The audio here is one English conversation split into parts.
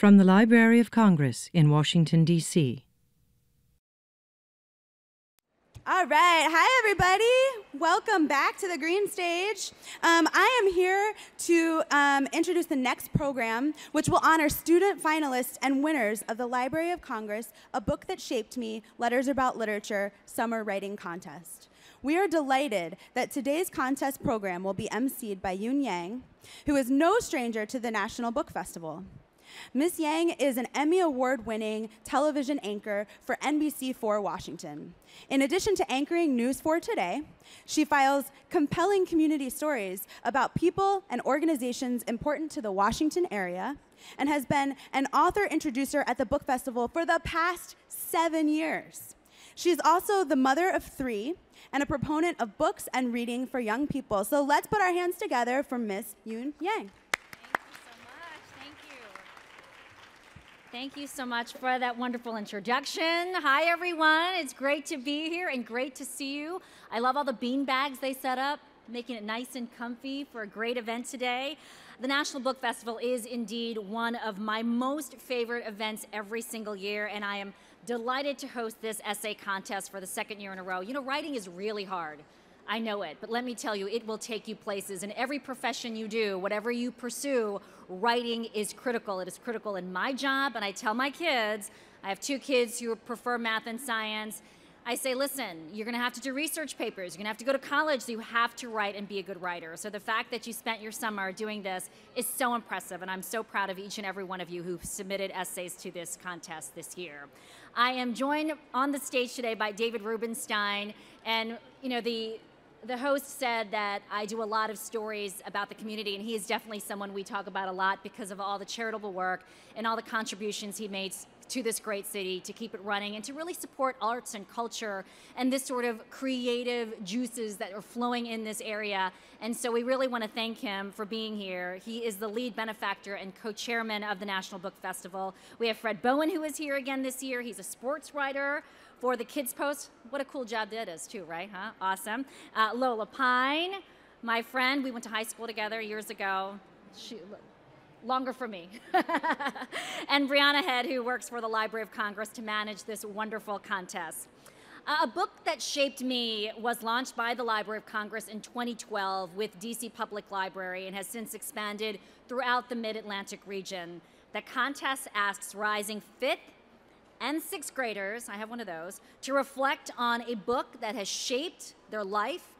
From the Library of Congress in Washington, D.C. All right. Hi, everybody. Welcome back to the green stage. I am here to introduce the next program, which will honor student finalists and winners of the Library of Congress, A Book That Shaped Me, Letters About Literature Summer Writing Contest. We are delighted that today's contest program will be emceed by Yoon Yang, who is no stranger to the National Book Festival. Ms. Yang is an Emmy Award-winning television anchor for NBC4 Washington. In addition to anchoring News 4 Today, she files compelling community stories about people and organizations important to the Washington area and has been an author-introducer at the Book Festival for the past 7 years. She's also the mother of 3 and a proponent of books and reading for young people. So let's put our hands together for Ms. Yoon Yang. Thank you so much for that wonderful introduction. Hi, everyone. It's great to be here and great to see you. I love all the bean bags they set up, making it nice and comfy for a great event today. The National Book Festival is indeed one of my most favorite events every single year, and I am delighted to host this essay contest for the 2nd year in a row. You know, writing is really hard. I know it, but let me tell you, it will take you places. In every profession you do, whatever you pursue, writing is critical. It is critical in my job, and I tell my kids, I have 2 kids who prefer math and science. I say, listen, you're gonna have to do research papers, you're gonna have to go to college, so you have to write and be a good writer. So the fact that you spent your summer doing this is so impressive, and I'm so proud of each and every one of you who submitted essays to this contest this year. I am joined on the stage today by David Rubenstein, and you know, the host said that I do a lot of stories about the community, and he is definitely someone we talk about a lot because of all the charitable work and all the contributions he made to this great city to keep it running and to really support arts and culture and this sort of creative juices that are flowing in this area. And so we really want to thank him for being here. He is the lead benefactor and co-chairman of the National Book Festival. We have Fred Bowen, who is here again this year. He's a sports writer for the Kids Post. What a cool job that is too, right? Huh? Awesome. Lola Pine, my friend. We went to high school together years ago. Longer for me. And Brianna Head, who works for the Library of Congress to manage this wonderful contest. A Book That Shaped Me was launched by the Library of Congress in 2012 with DC Public Library and has since expanded throughout the Mid-Atlantic region. The contest asks rising 5th and 6th graders, I have one of those, to reflect on a book that has shaped their life,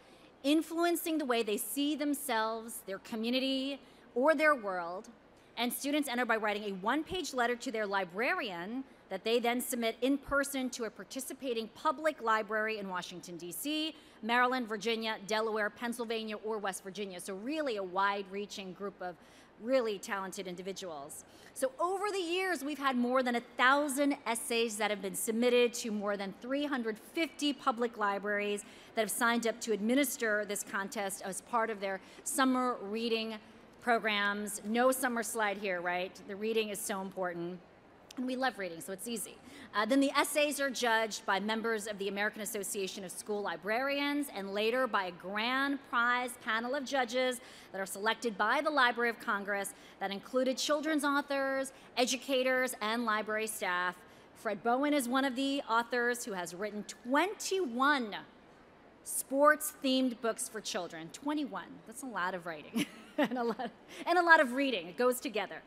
influencing the way they see themselves, their community, or their world. And students enter by writing a 1-page letter to their librarian that they then submit in person to a participating public library in Washington, D.C., Maryland, Virginia, Delaware, Pennsylvania, or West Virginia. So really a wide-reaching group of really talented individuals. So over the years, we've had more than 1,000 essays that have been submitted to more than 350 public libraries that have signed up to administer this contest as part of their summer reading programs. No summer slide here, right? The reading is so important. And we love reading, so it's easy. Then the essays are judged by members of the American Association of School Librarians and later by a grand prize panel of judges that are selected by the Library of Congress that included children's authors, educators, and library staff. Fred Bowen is one of the authors who has written 21 sports-themed books for children. 21, that's a lot of writing and a lot of reading. It goes together.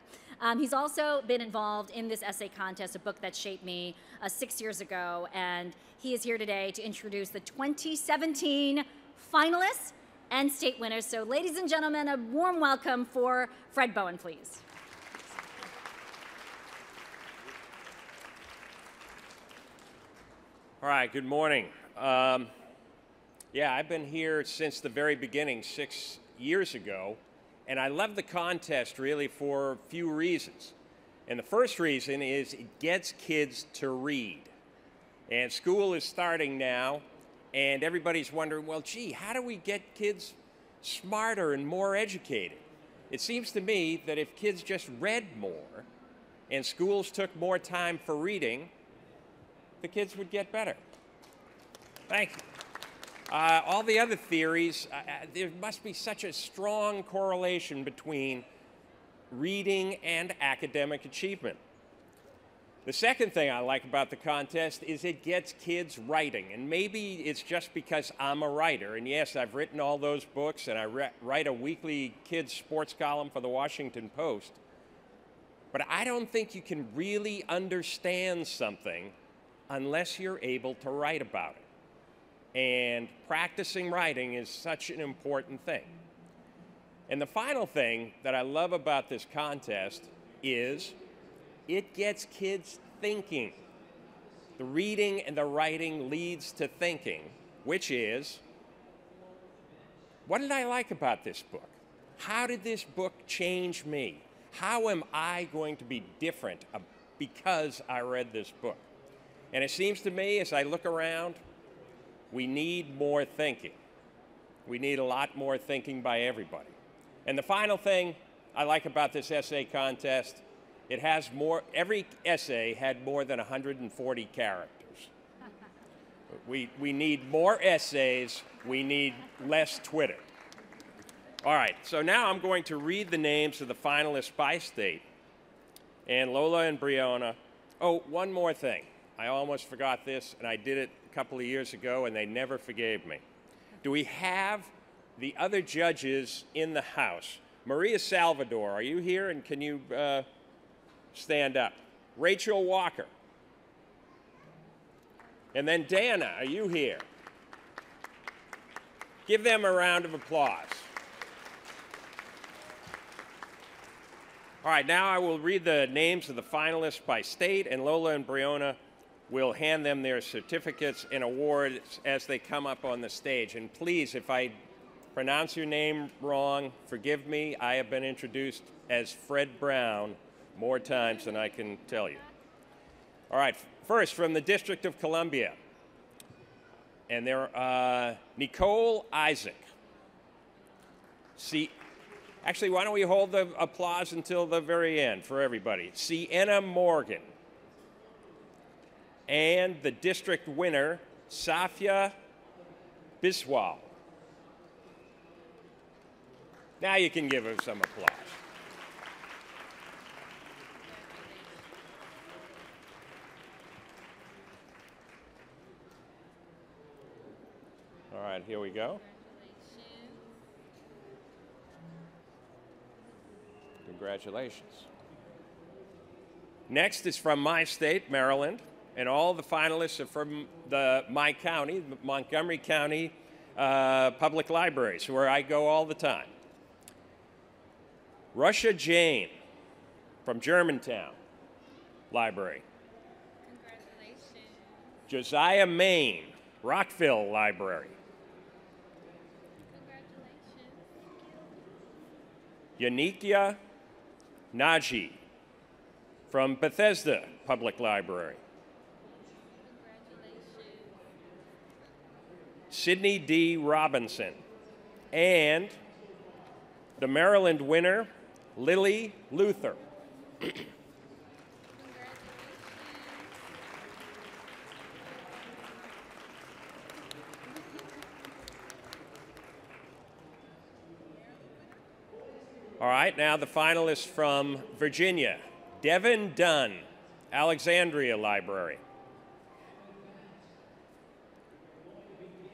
He's also been involved in this essay contest, A Book That Shaped Me, 6 years ago, and he is here today to introduce the 2017 finalists and state winners. So ladies and gentlemen, a warm welcome for Fred Bowen, please. All right, good morning. Yeah, I've been here since the very beginning, 6 years ago, and I love the contest really for a few reasons. And the first reason is it gets kids to read. And school is starting now, and everybody's wondering, well, gee, how do we get kids smarter and more educated? It seems to me that if kids just read more and schools took more time for reading, the kids would get better. Thank you. All the other theories, there must be such a strong correlation between reading and academic achievement. The second thing I like about the contest is it gets kids writing, and maybe it's just because I'm a writer, and yes, I've written all those books, and I write a weekly kids sports column for the Washington Post, but I don't think you can really understand something unless you're able to write about it. And practicing writing is such an important thing. And the final thing that I love about this contest is it gets kids thinking. The reading and the writing leads to thinking, which is, what did I like about this book? How did this book change me? How am I going to be different because I read this book? And it seems to me, as I look around, we need more thinking. We need a lot more thinking by everybody. And the final thing I like about this essay contest, it has more, every essay had more than 140 characters. We need more essays, we need less Twitter. All right, so now I'm going to read the names of the finalists by state. And Lola and Brianna, oh, one more thing. I almost forgot this, and I did it a couple of years ago, and they never forgave me. Do we have the other judges in the house? Maria Salvador, are you here, and can you stand up? Rachel Walker. And then Dana, are you here? Give them a round of applause. All right, now I will read the names of the finalists by state, and Lola and Brianna will hand them their certificates and awards as they come up on the stage. And please, if I pronounce your name wrong, forgive me. I have been introduced as Fred Brown more times than I can tell you. All right, first from the District of Columbia, and they're Nicole Isaac. Actually, why don't we hold the applause until the very end for everybody. Sienna Morgan. And the district winner, Safia Biswal. Now you can give her some applause. All right, here we go. Congratulations. Next is from my state, Maryland, and all the finalists are from my county, the Montgomery County Public Libraries, where I go all the time. Russia Jane from Germantown Library. Congratulations. Josiah Main, Rockville Library. Congratulations. Yanikia Naji from Bethesda Public Library. Sydney D. Robinson. And the Maryland winner, Lily Luther. All right, now the finalists from Virginia. Devin Dunn, Alexandria Library.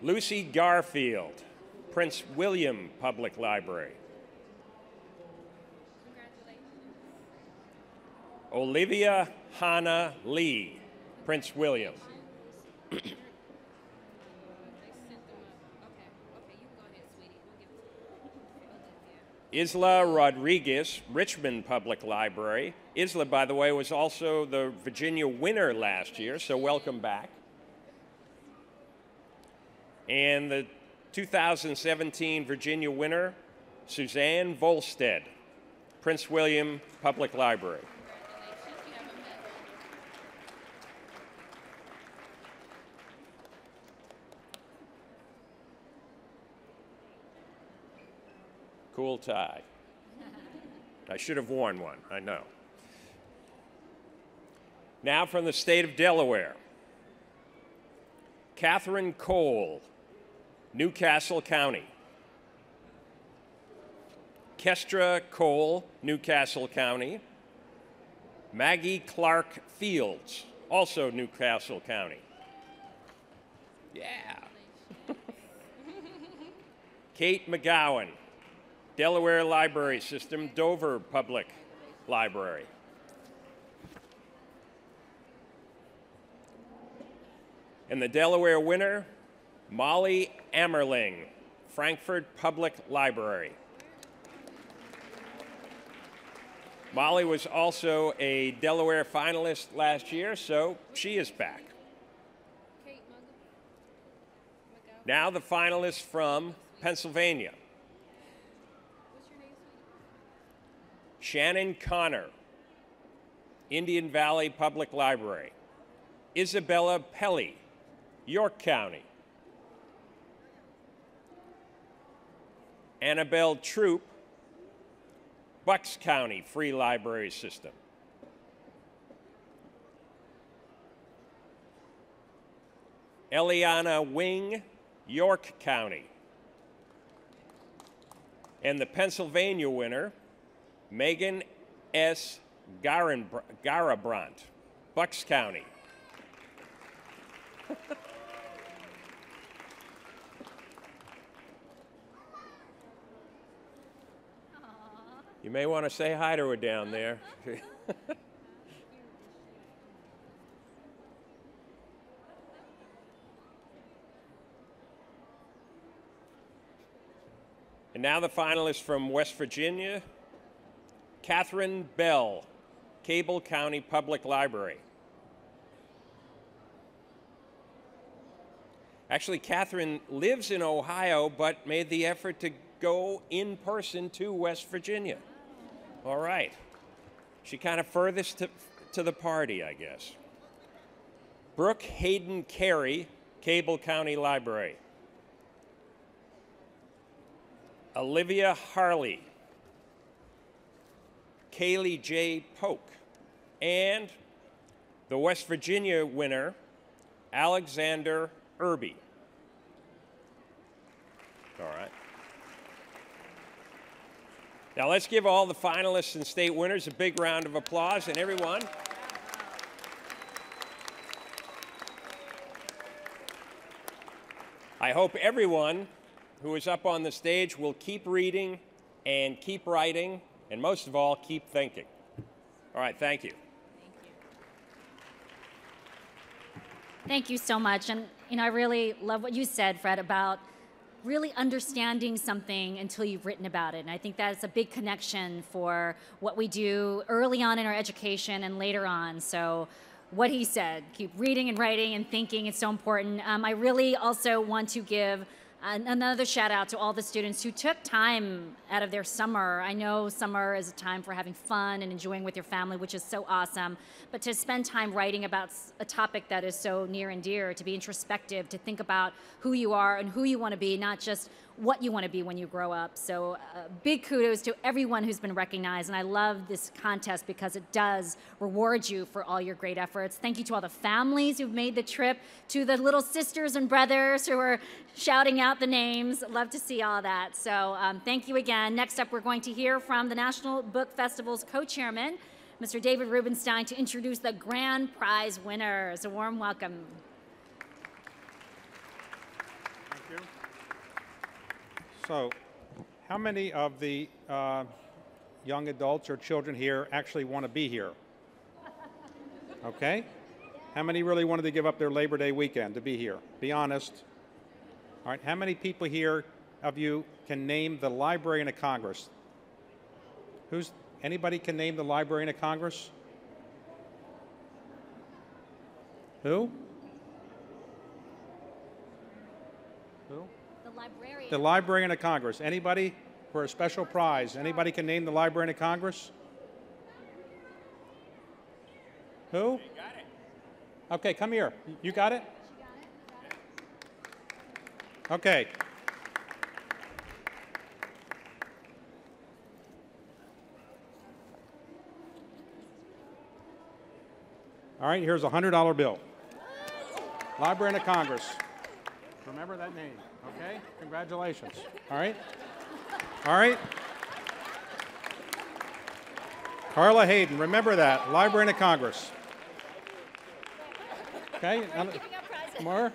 Lucy Garfield, Prince William Public Library. Olivia Hannah Lee, Prince William. Isla Rodriguez, Richmond Public Library. Isla, by the way, was also the Virginia winner last year, so welcome back. And the 2017 Virginia winner, Suzanne Volstead, Prince William Public Library. Cool tie. I should have worn one, I know. Now from the state of Delaware. Catherine Cole, Newcastle County. Kestra Cole, Newcastle County. Maggie Clark Fields, also Newcastle County. Yeah. Kate McGowan, Delaware Library System, Dover Public Library. And the Delaware winner, Molly Ammerling, Frankfurt Public Library. Molly was also a Delaware finalist last year, so she is back. Now the finalists from Pennsylvania. Shannon Connor, Indian Valley Public Library. Isabella Pelly, York County. Annabelle Troop, Bucks County Free Library System. Eliana Wing, York County. And the Pennsylvania winner, Megan S. Garabrandt, Bucks County. You may want to say hi to her down there. And now the finalists from West Virginia. Catherine Bell, Cable County Public Library. Actually, Catherine lives in Ohio, but made the effort to go in person to West Virginia. All right. She kind of furthest to the party, I guess. Brooke Hayden Carey, Cable County Library. Olivia Harley, Kaylee J. Polk, and the West Virginia winner, Alexander Irby. All right. Now let's give all the finalists and state winners a big round of applause, and everyone. I hope everyone who is up on the stage will keep reading and keep writing, and most of all, keep thinking. All right, thank you. Thank you so much. And I really love what you said, Fred, about really understanding something until you've written about it. And I think that's a big connection for what we do early on in our education and later on. So what he said, keep reading and writing and thinking, it's so important. I really also want to give another shout out to all the students who took time out of their summer. I know summer is a time for having fun and enjoying with your family, which is so awesome. But to spend time writing about a topic that is so near and dear, to be introspective, to think about who you are and who you want to be, not just what you want to be when you grow up. So big kudos to everyone who's been recognized. And I love this contest because it does reward you for all your great efforts. Thank you to all the families who've made the trip, to the little sisters and brothers who are shouting out the names. Love to see all that. So thank you again. Next up, we're going to hear from the National Book Festival's co-chairman, Mr. David Rubenstein, to introduce the grand prize winners. A warm welcome. Thank you. So, how many of the young adults or children here actually want to be here? Okay. How many really wanted to give up their Labor Day weekend to be here? Be honest. All right. How many people here of you can name the Librarian of Congress? Anybody can name the Librarian of Congress? Who? Who? The librarian. The Librarian of Congress. Anybody for a special prize? Anybody can name the Librarian of Congress? Who? You got it. Okay, come here. You got it? Okay. All right, here's a $100 bill. Librarian of Congress. Remember that name, okay? Congratulations. All right? All right? Carla Hayden, remember that. Librarian of Congress. Okay, more?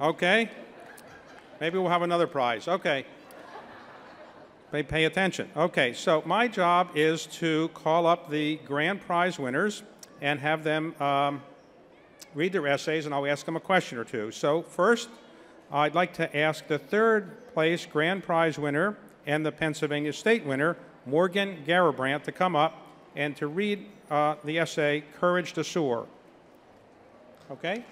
Okay. Maybe we'll have another prize. Okay. Pay attention. Okay, so my job is to call up the grand prize winners and have them read their essays, and I'll ask them a question or two. So first, I'd like to ask the third place grand prize winner and the Pennsylvania State winner, Morgan Garabrandt, to come up and to read the essay, Courage to Soar. Okay?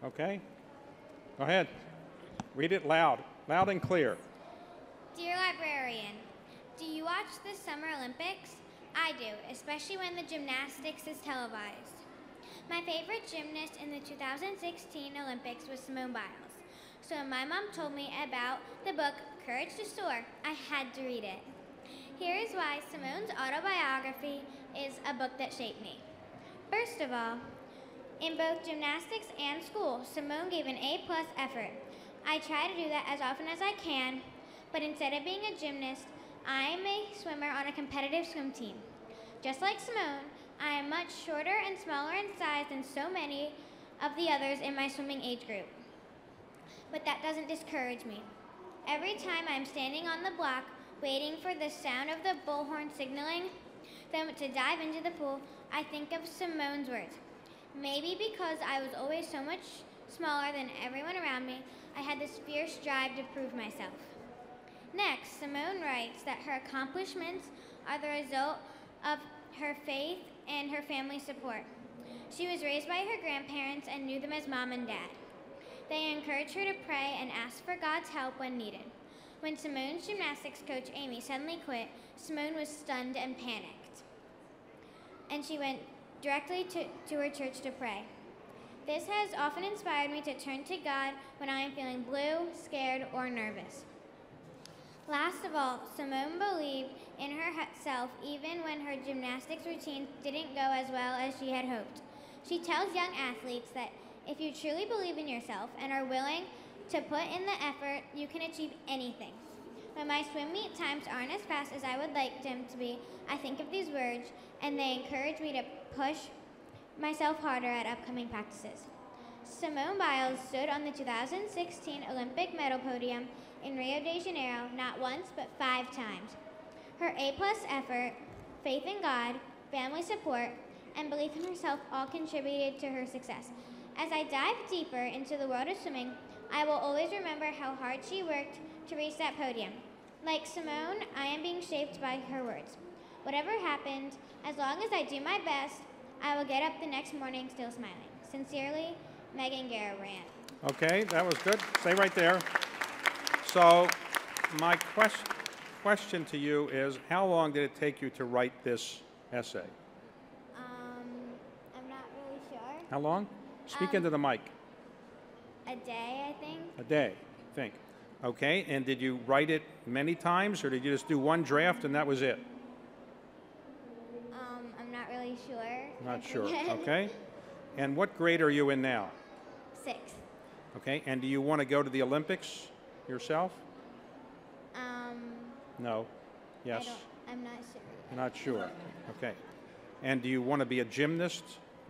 Okay? Go ahead. Read it loud and clear. Dear librarian, do you watch the Summer Olympics? I do, especially when the gymnastics is televised. My favorite gymnast in the 2016 Olympics was Simone Biles. So when my mom told me about the book Courage to Soar, I had to read it. Here is why Simone's autobiography is a book that shaped me. First of all, in both gymnastics and school, Simone gave an A+ effort. I try to do that as often as I can, but instead of being a gymnast, I am a swimmer on a competitive swim team. Just like Simone, I am much shorter and smaller in size than so many of the others in my swimming age group. But that doesn't discourage me. Every time I'm standing on the block, waiting for the sound of the bullhorn signaling them to dive into the pool, I think of Simone's words. Maybe because I was always so much smaller than everyone around me, I had this fierce drive to prove myself. Next, Simone writes that her accomplishments are the result of her faith and her family's support. She was raised by her grandparents and knew them as mom and dad. They encouraged her to pray and ask for God's help when needed. When Simone's gymnastics coach, Amy, suddenly quit, Simone was stunned and panicked. And she went directly to her church to pray. This has often inspired me to turn to God when I am feeling blue, scared, or nervous. Last of all, Simone believed in herself even when her gymnastics routine didn't go as well as she had hoped. She tells young athletes that if you truly believe in yourself and are willing to put in the effort, you can achieve anything. When my swim meet times aren't as fast as I would like them to be, I think of these words, and they encourage me to push myself harder at upcoming practices. Simone Biles stood on the 2016 Olympic medal podium in Rio de Janeiro not once but 5 times. Her A+ effort, faith in God, family support, and belief in herself all contributed to her success. As I dive deeper into the world of swimming, I will always remember how hard she worked to reach that podium. Like Simone, I am being shaped by her words. Whatever happened, as long as I do my best, I will get up the next morning still smiling. Sincerely, Megan Garabrandt. Okay, that was good. Stay right there. So my question to you is, how long did it take you to write this essay? I'm not really sure. How long? Speak into the mic. A day, I think. A day, I think. Okay, and did you write it many times, or did you just do one draft and that was it? I'm not really sure. Not sure, okay. And what grade are you in now? 6th. Okay, and do you want to go to the Olympics yourself? No. Yes? I'm not sure. You're not sure. Okay. And do you want to be a gymnast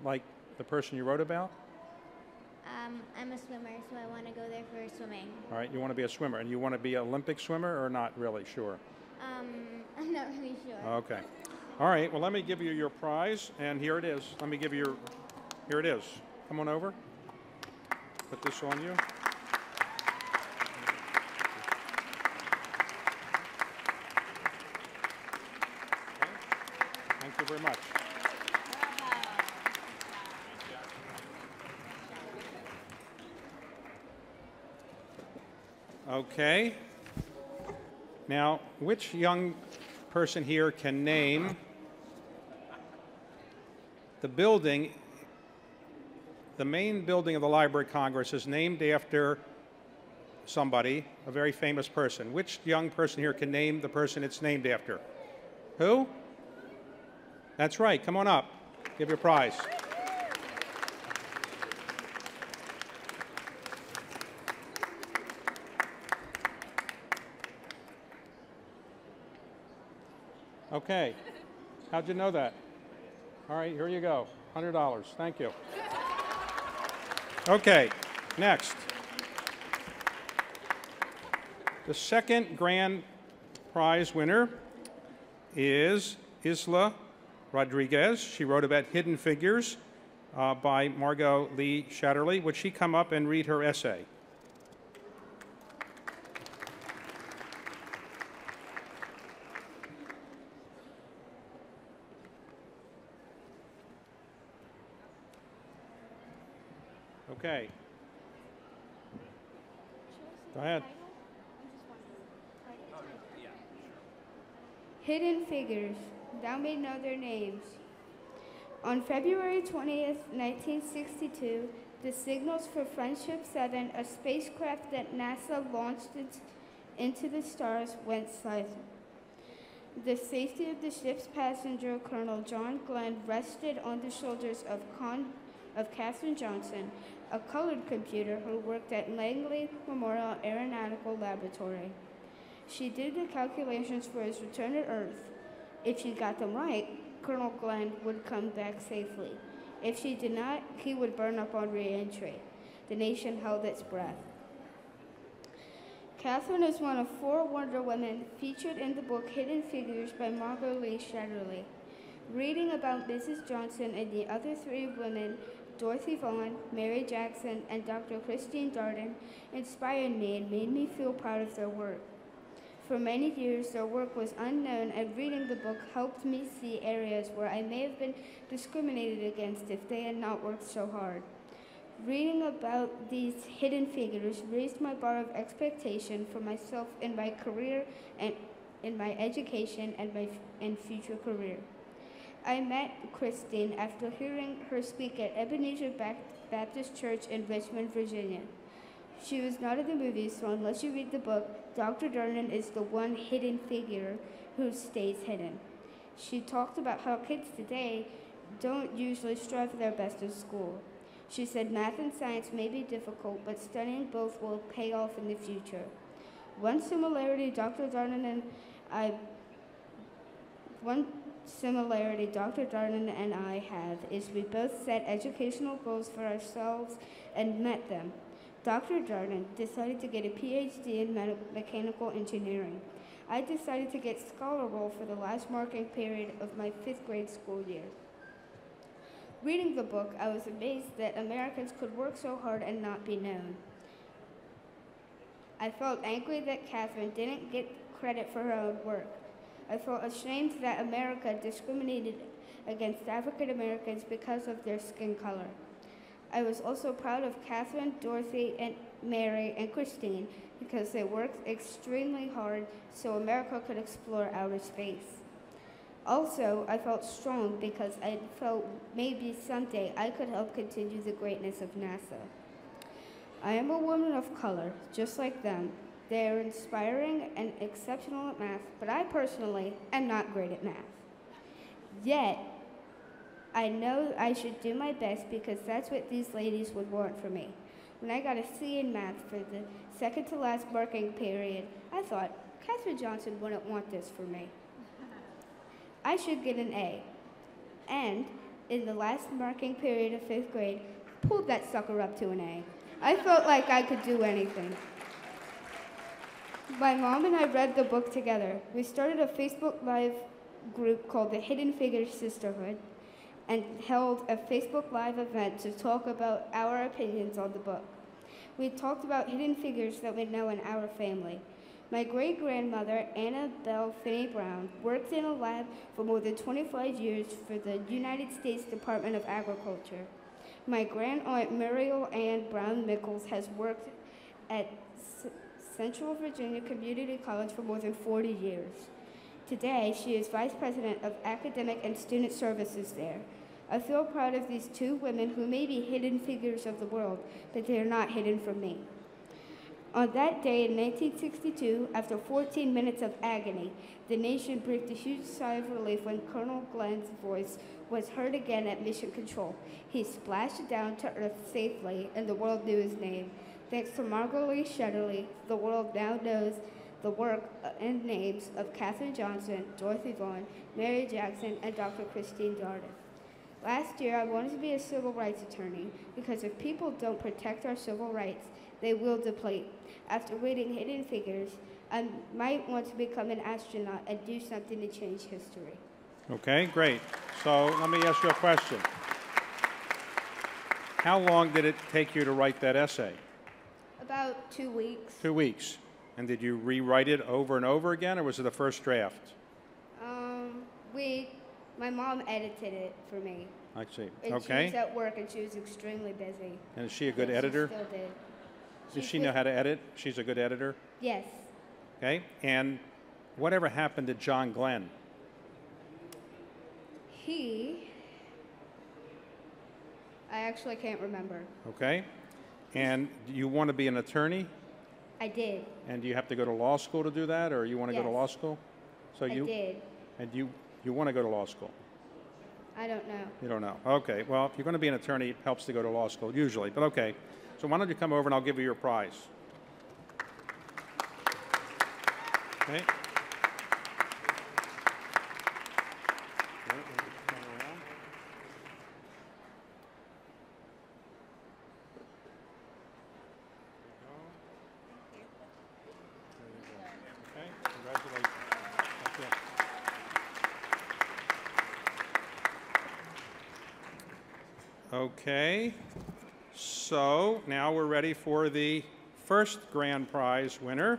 like the person you wrote about? I'm a swimmer, so I want to go there for swimming. All right, you want to be a swimmer. And you want to be an Olympic swimmer or not really sure? I'm not really sure. Okay. All right, well, let me give you your prize, and here it is. Let me give you here it is. Come on over. Put this on you. Okay. Thank you very much. Okay. Now, which young person here can name the building, the main building of the Library of Congress is named after somebody, a very famous person. Which young person here can name the person it's named after? Who? That's right. Come on up. Give your prize. Okay. How'd you know that? All right, here you go. $100. Thank you. Okay, next. The second grand prize winner is Isla Rodriguez. She wrote about hidden figures by Margot Lee Shatterly. Would she come up and read her essay? Okay. Go ahead. Hidden figures. Thou may know their names. On February 20th, 1962, the signals for Friendship 7, a spacecraft that NASA launched into the stars, went silent. The safety of the ship's passenger, Colonel John Glenn, rested on the shoulders of Katherine Johnson, a colored computer who worked at Langley Memorial Aeronautical Laboratory. She did the calculations for his return to Earth. If she got them right, Colonel Glenn would come back safely. If she did not, he would burn up on re-entry. The nation held its breath. Catherine is one of 4 Wonder Women featured in the book Hidden Figures by Margot Lee Shatterly. Reading about Mrs. Johnson and the other 3 women, Dorothy Vaughan, Mary Jackson, and Dr. Christine Darden, inspired me and made me feel proud of their work. For many years, their work was unknown, and reading the book helped me see areas where I may have been discriminated against if they had not worked so hard. Reading about these hidden figures raised my bar of expectation for myself in my career and in my education and future career. I met Christine after hearing her speak at Ebenezer Baptist Church in Richmond, Virginia. She was not in the movie, so unless you read the book, Dr. Darden is the one hidden figure who stays hidden. She talked about how kids today don't usually strive for their best in school. She said math and science may be difficult, but studying both will pay off in the future. One similarity Dr. Darden and I have is we both set educational goals for ourselves and met them. Dr. Darden decided to get a PhD in mechanical engineering. I decided to get scholar roll for the last marking period of my 5th grade school year. Reading the book, I was amazed that Americans could work so hard and not be known. I felt angry that Catherine didn't get credit for her own work. I felt ashamed that America discriminated against African Americans because of their skin color. I was also proud of Catherine, Dorothy, and Mary, and Christine because they worked extremely hard so America could explore outer space. Also, I felt strong because I felt maybe someday I could help continue the greatness of NASA. I am a woman of color, just like them. They are inspiring and exceptional at math, but I personally am not great at math. Yet, I know I should do my best because that's what these ladies would want from me. When I got a C in math for the second to last marking period, I thought, Katherine Johnson wouldn't want this for me. I should get an A. And in the last marking period of 5th grade, pulled that sucker up to an A. I felt like I could do anything. My mom and I read the book together. We started a Facebook Live group called the Hidden Figures Sisterhood and held a Facebook Live event to talk about our opinions on the book. We talked about hidden figures that we know in our family. My great-grandmother, Annabelle Finney Brown, worked in a lab for more than 25 years for the United States Department of Agriculture. My grand-aunt, Muriel Ann Brown Mickles, has worked at Central Virginia Community College for more than 40 years. Today, she is Vice President of Academic and Student Services there. I feel proud of these 2 women who may be hidden figures of the world, but they are not hidden from me. On that day in 1962, after 14 minutes of agony, the nation breathed a huge sigh of relief when Colonel Glenn's voice was heard again at Mission Control. He splashed down to Earth safely, and the world knew his name. Thanks to Margot Lee Shetterly, the world now knows the work and names of Katherine Johnson, Dorothy Vaughan, Mary Jackson, and Dr. Christine Darden. Last year, I wanted to be a civil rights attorney because if people don't protect our civil rights, they will deplete. After reading Hidden Figures, I might want to become an astronaut and do something to change history. Okay, great. So let me ask you a question. How long did it take you to write that essay? About 2 weeks. 2 weeks. And did you rewrite it over and over again, or was it the first draft? My mom edited it for me. I see. And Okay. she was at work and she was extremely busy. And is she a good But editor? She still did. Does she know how to edit? She's a good editor? Yes. Okay. And whatever happened to John Glenn? I actually can't remember. Okay. And do you want to be an attorney? I did. And do you have to go to law school to do that, or you want to go to Yes. law school? So I did. And you want to go to law school? I don't know. You don't know. Okay. Well, if you're going to be an attorney, it helps to go to law school usually. But okay. So why don't you come over and I'll give you your prize. Okay. Okay, congratulations. Thank you. Okay, so now we're ready for the first grand prize winner,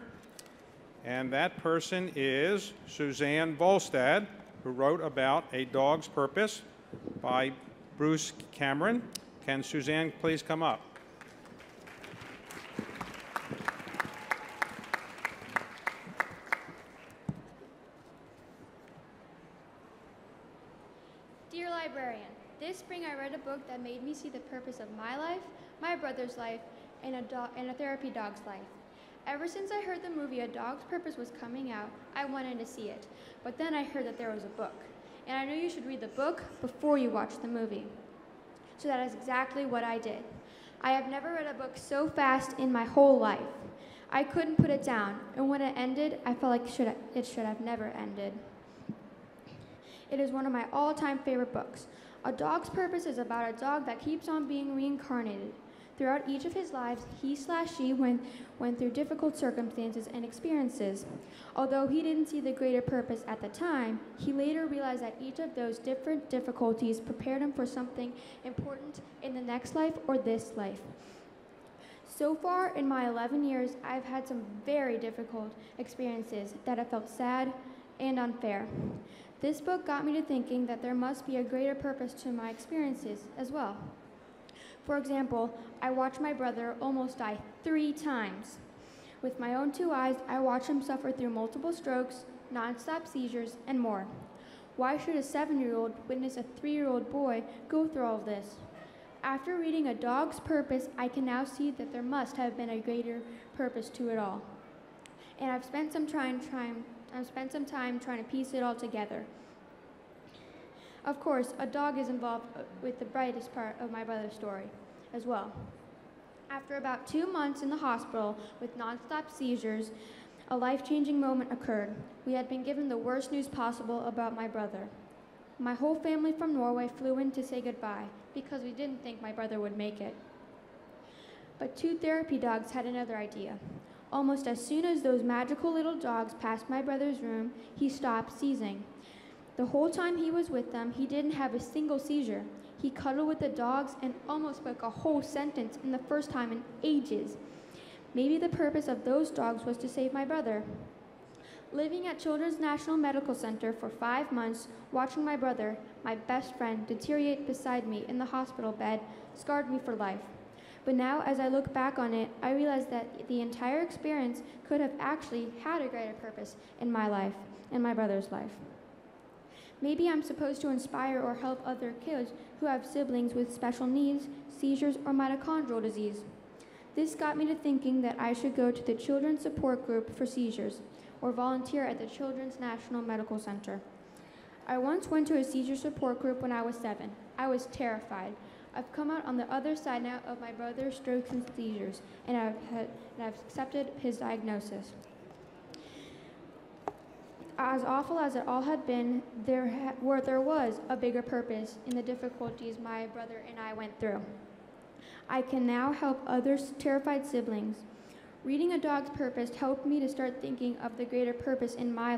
and that person is Suzanne Volstad, who wrote about A Dog's Purpose by Bruce Cameron. Can Suzanne please come up? Dear librarian, this spring I read a book that made me see the purpose of my life, my brother's life, and a therapy dog's life. Ever since I heard the movie A Dog's Purpose was coming out, I wanted to see it. But then I heard that there was a book. And I knew you should read the book before you watch the movie. So that is exactly what I did. I have never read a book so fast in my whole life. I couldn't put it down, and when it ended, I felt like it should have never ended. It is one of my all-time favorite books. A Dog's Purpose is about a dog that keeps on being reincarnated. Throughout each of his lives, he/she went through difficult circumstances and experiences. Although he didn't see the greater purpose at the time, he later realized that each of those different difficulties prepared him for something important in the next life or this life. So far in my 11 years, I've had some very difficult experiences that have felt sad and unfair. This book got me to thinking that there must be a greater purpose to my experiences as well. For example, I watched my brother almost die 3 times. With my own 2 eyes, I watched him suffer through multiple strokes, nonstop seizures, and more. Why should a 7-year-old witness a 3-year-old boy go through all of this? After reading A Dog's Purpose, I can now see that there must have been a greater purpose to it all. And I've spent some time trying to piece it all together. Of course, a dog is involved with the brightest part of my brother's story as well. After about 2 months in the hospital with nonstop seizures, a life-changing moment occurred. We had been given the worst news possible about my brother. My whole family from Norway flew in to say goodbye because we didn't think my brother would make it. But 2 therapy dogs had another idea. Almost as soon as those magical little dogs passed my brother's room, he stopped seizing. The whole time he was with them, he didn't have a single seizure. He cuddled with the dogs and almost spoke a whole sentence in the first time in ages. Maybe the purpose of those dogs was to save my brother. Living at Children's National Medical Center for 5 months, watching my brother, my best friend, deteriorate beside me in the hospital bed scarred me for life. But now, as I look back on it, I realize that the entire experience could have actually had a greater purpose in my life and my brother's life. Maybe I'm supposed to inspire or help other kids who have siblings with special needs, seizures, or mitochondrial disease. This got me to thinking that I should go to the Children's Support Group for Seizures, or volunteer at the Children's National Medical Center. I once went to a seizure support group when I was 7. I was terrified. I've come out on the other side now of my brother's strokes and seizures, and I've accepted his diagnosis. As awful as it all had been, there was a bigger purpose in the difficulties my brother and I went through. I can now help other terrified siblings. Reading A Dog's Purpose helped me to start thinking of the greater purpose in my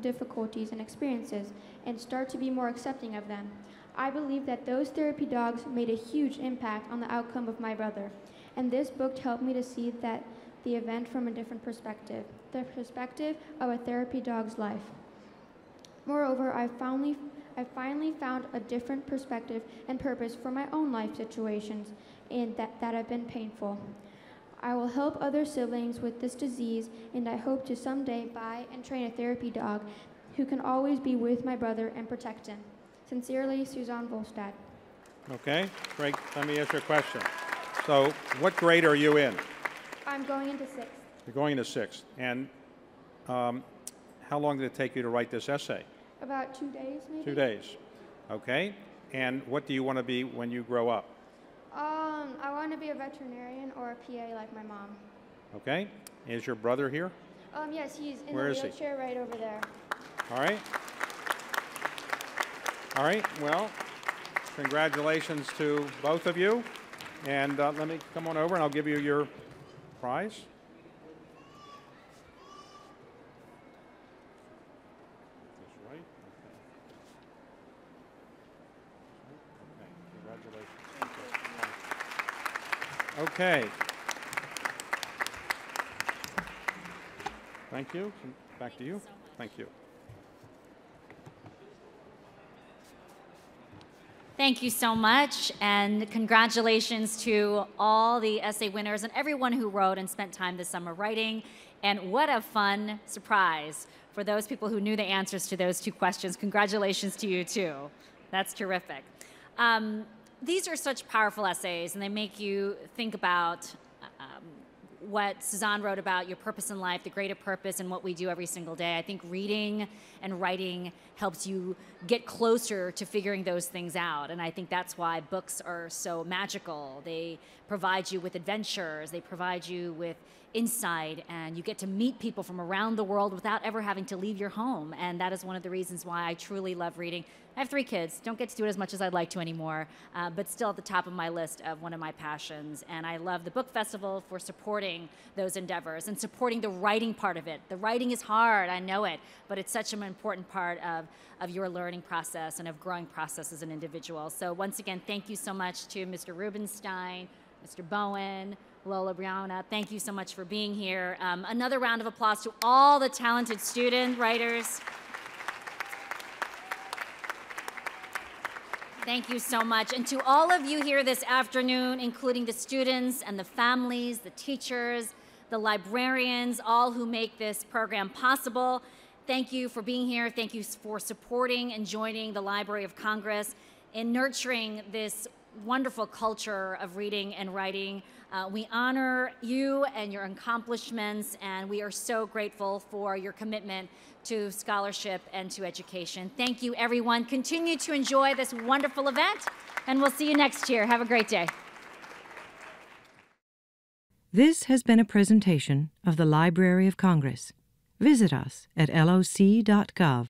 difficulties and experiences, and start to be more accepting of them. I believe that those therapy dogs made a huge impact on the outcome of my brother, and this book helped me to see that the event from a different perspective, the perspective of a therapy dog's life. Moreover, I finally found a different perspective and purpose for my own life situations and that have been painful. I will help other siblings with this disease, and I hope to someday buy and train a therapy dog who can always be with my brother and protect him. Sincerely, Suzanne Volstad. Okay, great. Let me ask you a question. So what grade are you in? I'm going into 6th. You're going into 6th. And how long did it take you to write this essay? About 2 days, maybe. 2 days. Okay. And what do you want to be when you grow up? I want to be a veterinarian or a PA like my mom. Okay. Is your brother here? Yes, he's in Where the is he? wheelchair right over there. All right. All right. Well, congratulations to both of you. And let me come on over and I'll give you your prize. That's right. Okay. Congratulations. Okay. Thank you. Back to you. Thank you. Thank you so much, and congratulations to all the essay winners and everyone who wrote and spent time this summer writing. And what a fun surprise for those people who knew the answers to those 2 questions. Congratulations to you, too. That's terrific. These are such powerful essays, and they make you think about what Suzanne wrote about your purpose in life, the greater purpose, and what we do every single day. I think reading and writing helps you get closer to figuring those things out. And I think that's why books are so magical. They provide you with adventures, they provide you with insight, and you get to meet people from around the world without ever having to leave your home. And that is one of the reasons why I truly love reading. I have 3 kids, don't get to do it as much as I'd like to anymore, but still at the top of my list of one of my passions. And I love the Book Festival for supporting those endeavors and supporting the writing part of it. The writing is hard, I know it, but it's such an important part of your learning process and of growing process as an individual. So once again, thank you so much to Mr. Rubenstein, Mr. Bowen, Lola Brianna. Thank you so much for being here. Another round of applause to all the talented student writers. Thank you so much. And to all of you here this afternoon, including the students and the families, the teachers, the librarians, all who make this program possible, thank you for being here. Thank you for supporting and joining the Library of Congress in nurturing this wonderful culture of reading and writing. We honor you and your accomplishments, and we are so grateful for your commitment to scholarship and to education. Thank you, everyone. Continue to enjoy this wonderful event, and we'll see you next year. Have a great day. This has been a presentation of the Library of Congress. Visit us at loc.gov.